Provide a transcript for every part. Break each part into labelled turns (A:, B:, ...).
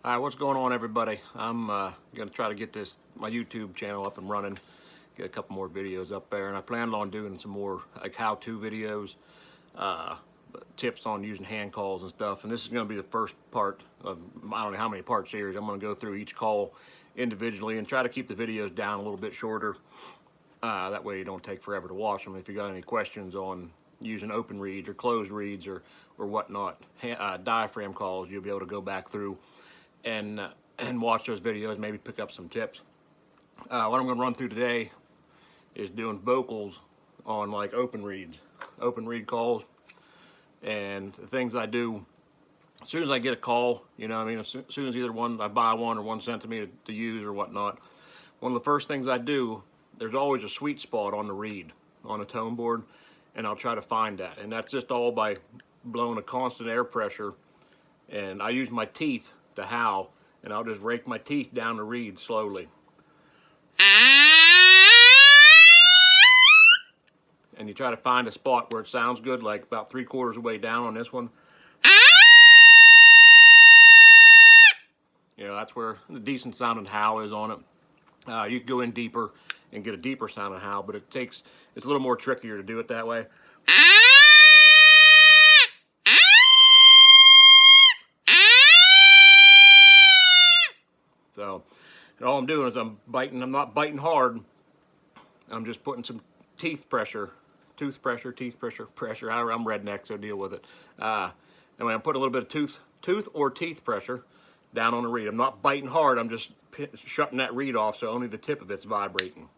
A: All right, what's going on, everybody? I'm gonna try to get my YouTube channel up and running, get a couple more videos up there, and I planned on doing some more like how-to videos, uh, tips on using hand calls and stuff. And this is gonna be the first part of, I don't know how many part series. I'm gonna go through each call individually and try to keep the videos down a little bit shorter. That way you don't take forever to watch them. If you got any questions on using open reads or closed reads or whatnot, diaphragm calls, you'll be able to go back through and watch those videos, maybe pick up some tips. What I'm going to run through today is doing vocals on like open read calls, and the things I do as soon as I get a call. You know, I mean, as soon as either one I buy one or one sent to me to use or whatnot, one of the first things I do, there's always a sweet spot on the reed on a tone board, and I'll try to find that, and that's just all by blowing a constant air pressure. And I use my teeth to howl, and I'll just rake my teeth down the reed slowly. And you try to find a spot where it sounds good, like about 3/4 of the way down on this one. You know, that's where the decent sounding howl is on it. You can go in deeper and get a deeper sounding howl, but it's a little more trickier to do it that way. So, and all I'm doing is I'm not biting hard. I'm just putting some teeth pressure, however, I'm redneck, so deal with it. Anyway, I'm putting a little bit of tooth or teeth pressure down on the reed. I'm not biting hard, I'm just shutting that reed off so only the tip of it's vibrating.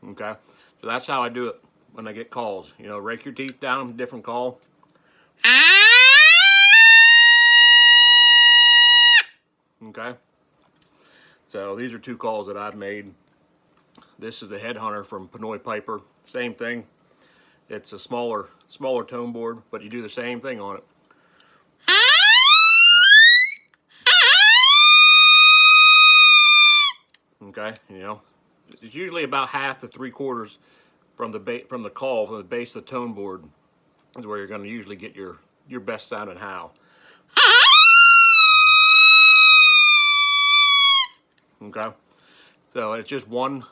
A: Okay, so that's how I do it when I get calls. You know, rake your teeth down, different call. Okay, so these are two calls that I've made. This is the Headhunter from Pinoy Piper. Same thing. It's a smaller tone board, but you do the same thing on it. Okay, you know, it's usually about half to 3/4 from the base of the tone board is where you're going to usually get your best sounding howl. Okay, so it's just one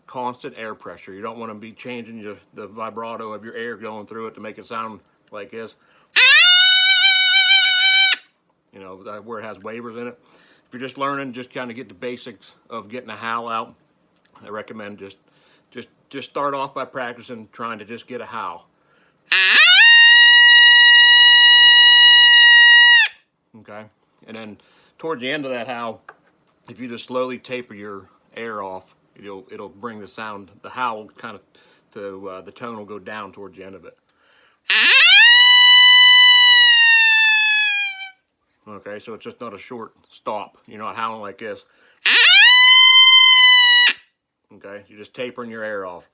A: constant air pressure. You don't want to be changing the vibrato of your air going through it to make it sound like this. You know, where it has wavers in it. If you're just learning, just kind of get the basics of getting a howl out, I recommend just start off by practicing trying to just get a howl. Okay, and then towards the end of that howl, if you just slowly taper your air off, it'll bring the sound, the howl kind of to the tone will go down towards the end of it. Okay, so it's just not a short stop. You're not howling like this. Okay, you're just tapering your air off.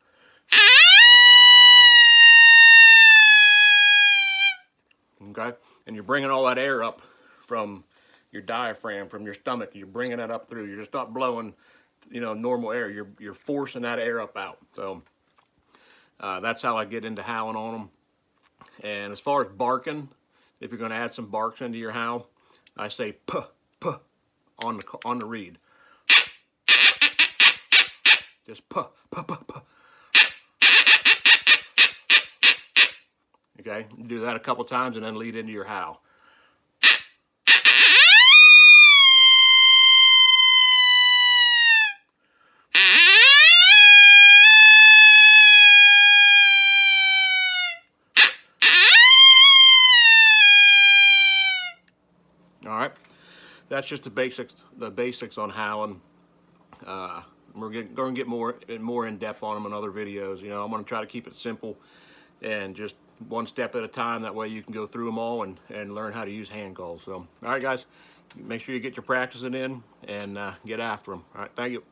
A: Okay, and you're bringing all that air up from your diaphragm, from your stomach. You're bringing it up through. You're just not blowing, you know, normal air. You're forcing that air up out. So that's how I get into howling on them. And as far as barking, if you're going to add some barks into your howl, I say puh, puh on the reed. Just puh, puh, puh, puh. Okay, you do that a couple times and then lead into your howl. All right, that's just the basics on howling. We're going to get more in depth on them in other videos. You know, I'm going to try to keep it simple and just one step at a time. That way you can go through them all and learn how to use hand calls. So, all right, guys, make sure you get your practicing in and get after them. All right, thank you.